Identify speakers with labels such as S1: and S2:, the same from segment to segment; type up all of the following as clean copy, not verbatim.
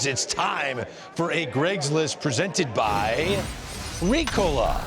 S1: It's time for a Greg's List presented by Ricola.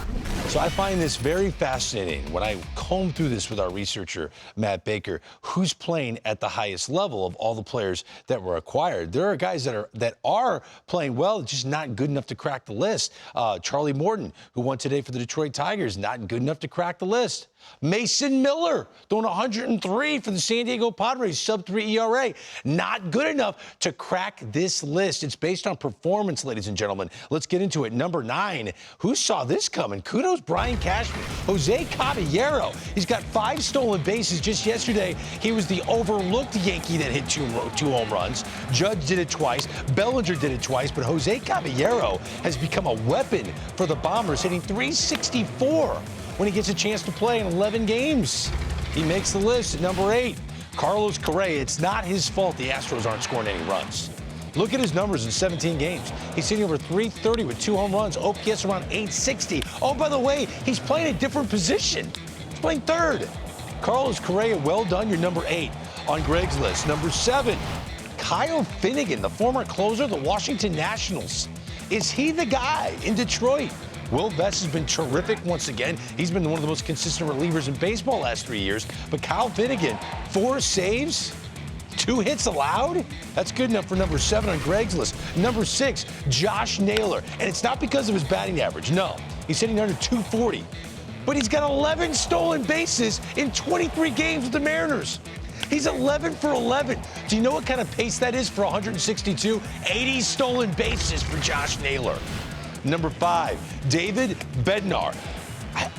S1: So I find this very fascinating when I comb through this with our researcher, Matt Baker, who's playing at the highest level of all the players that were acquired. There are guys that are playing well, just not good enough to crack the list. Charlie Morton, who won today for the Detroit Tigers, not good enough to crack the list. Mason Miller, throwing 103 for the San Diego Padres, sub-3 ERA. Not good enough to crack this list. It's based on performance, ladies and gentlemen. Let's get into it. Number 9, who saw this coming? Kudos, Brian Cashman. Jose Caballero, he's got 5 stolen bases just yesterday. He was the overlooked Yankee that hit two home runs. Judge did it twice. Bellinger did it twice. But Jose Caballero has become a weapon for the Bombers, hitting .364. when he gets a chance to play in 11 games. He makes the list at number 8. Carlos Correa, it's not his fault the Astros aren't scoring any runs. Look at his numbers in 17 games. He's hitting over .330 with 2 home runs, OPS around .860. Oh, by the way, he's playing a different position. He's playing third. Carlos Correa, well done, you're number 8 on Greg's list. Number 7, Kyle Finnegan, the former closer of the Washington Nationals. Is he the guy in Detroit? Will Vest has been terrific once again. He's been one of the most consistent relievers in baseball last 3 years. But Kyle Finnegan, 4 saves, 2 hits allowed? That's good enough for number 7 on Greg's list. Number 6, Josh Naylor. And it's not because of his batting average. No, he's hitting under .240. But he's got 11 stolen bases in 23 games with the Mariners. He's 11 for 11. Do you know what kind of pace that is for 162? 80 stolen bases for Josh Naylor. Number 5, David Bednar.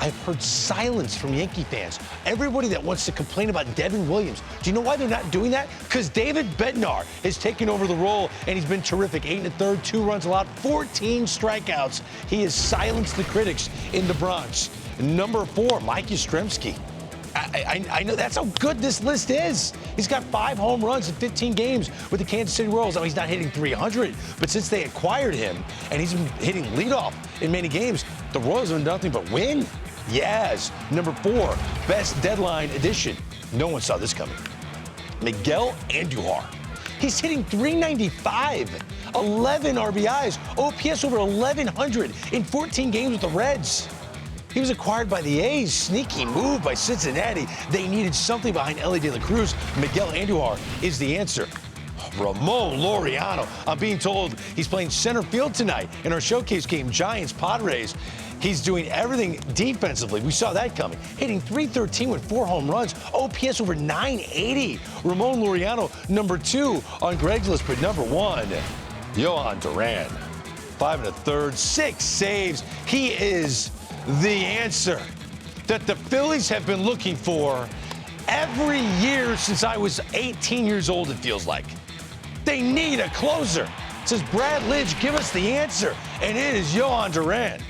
S1: I've heard silence from Yankee fans. Everybody that wants to complain about Devin Williams. Do you know why they're not doing that? Because David Bednar is taking over the role, and he's been terrific. 8 1/3, 2 runs allowed, 14 strikeouts. He has silenced the critics in the Bronx. Number 4, Mike Yastrzemski. I know that's how good this list is. He's got 5 home runs in 15 games with the Kansas City Royals. Now, he's not hitting .300, but since they acquired him and he's been hitting leadoff in many games, the Royals have done nothing but win. Yes. Number 4, best deadline addition. No one saw this coming. Miguel Andujar. He's hitting .395, 11 RBIs, OPS over 1,100 in 14 games with the Reds. He was acquired by the A's. Sneaky move by Cincinnati. They needed something behind Elly De La Cruz. Miguel Andujar is the answer. Ramon Laureano. I'm being told he's playing center field tonight in our showcase game, Giants-Padres. He's doing everything defensively. We saw that coming. Hitting .313 with 4 home runs. OPS over 980. Ramon Laureano, number 2 on Greg's list, but number 1, Yohan Duran. 5 1/3, 6 saves. He is the answer that the Phillies have been looking for every year since I was 18 years old, it feels like. They need a closer. Says Brad Lidge, give us the answer. And it is Yohan Duran.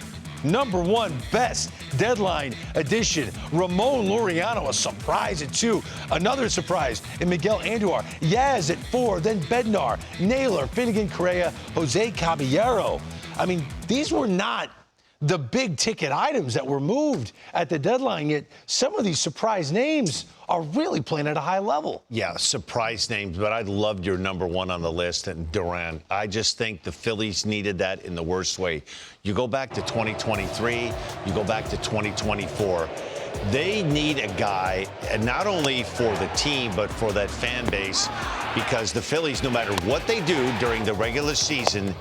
S1: Number 1 best deadline addition. Ramon Laureano, a surprise at 2. Another surprise in Miguel Andujar. Yaz at 4, then Bednar, Naylor, Finnegan, Correa, Jose Caballero. I mean, these were not the big ticket items that were moved at the deadline, yet some of these surprise names are really playing at a high level.
S2: Yeah, surprise names, but I loved your number 1 on the list, and Duran. I just think the Phillies needed that in the worst way. You go back to 2023, you go back to 2024. They need a guy, and not only for the team, but for that fan base, because the Phillies, no matter what they do during the regular season,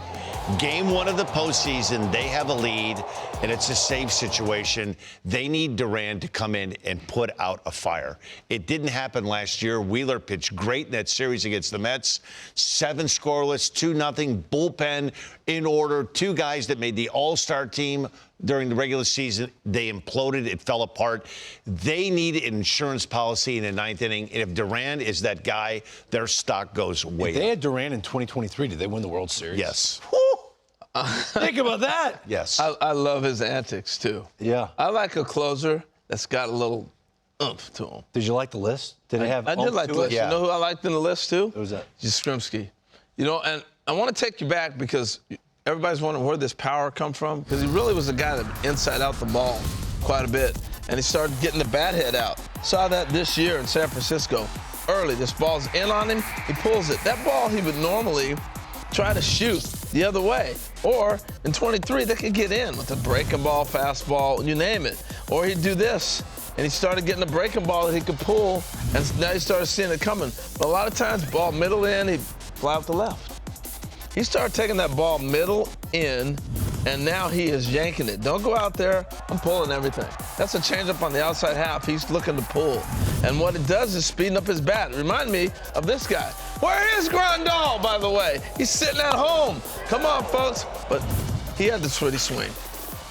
S2: Game 1 of the postseason, they have a lead, and it's a save situation. They need Duran to come in and put out a fire. It didn't happen last year. Wheeler pitched great in that series against the Mets. 7 scoreless, 2-0, bullpen in order. 2 guys that made the All-Star team during the regular season. They imploded. It fell apart. They need an insurance policy in the 9th inning. And if Duran is that guy, their stock goes way up.
S1: If they had Duran in 2023, did they win the World Series?
S2: Yes.
S1: Think about that.
S2: Yes.
S3: I love his antics, too.
S1: Yeah.
S3: I like a closer that's got a little oomph to him.
S1: Did you like the list? Did it have
S3: I did like the list.
S1: Yeah.
S3: You know who I liked in the list, too?
S1: Who was that?
S3: Yastrzemski. You know, and I want to take you back because everybody's wondering where this power come from, because he really was a guy that inside out the ball quite a bit, and he started getting the bat head out. Saw that this year in San Francisco. Early, this ball's in on him, he pulls it. That ball he would normally try to shoot the other way. Or in 23, they could get in with a breaking ball, fastball, you name it. Or he'd do this, and he started getting a breaking ball that he could pull, and now he started seeing it coming. But a lot of times, ball middle in, he'd fly out the left. He started taking that ball middle in, and now he is yanking it. Don't go out there, I'm pulling everything. That's a changeup on the outside half. He's looking to pull. And what it does is speeding up his bat. Remind me of this guy. Where is Grandal, by the way? He's sitting at home. Come on, folks. But he had the switty swing.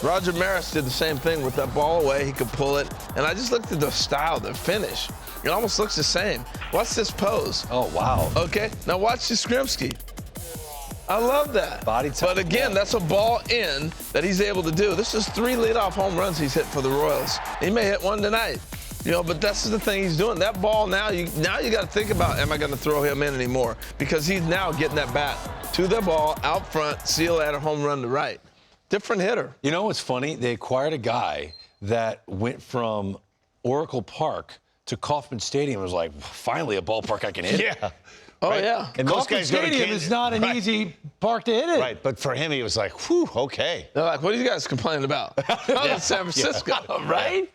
S3: Roger Maris did the same thing with that ball away. He could pull it. And I just looked at the style, the finish. It almost looks the same. Watch this pose.
S1: Oh, wow.
S3: Okay, now watch Yastrzemski. I love that.
S1: Body type.
S3: But again, that's a ball in that he's able to do. This is 3 leadoff home runs he's hit for the Royals. He may hit one tonight. But that's the thing he's doing. That ball now you got to think about, am I going to throw him in anymore? Because he's now getting that bat to the ball, out front, seal at a home run to right. Different hitter.
S1: You know what's funny? They acquired a guy that went from Oracle Park to Kauffman Stadium. It was like, finally a ballpark I can hit.
S2: Yeah.
S3: Oh,
S2: Right?
S3: yeah.
S2: And those
S1: Kauffman
S2: guys go to
S1: Stadium
S2: Kansas.
S1: is not an
S2: Right.
S1: easy park to hit it.
S2: Right, but for him, he was like, whew, okay.
S3: They're like, what are you guys complaining about? I'm in San Francisco.
S1: Right?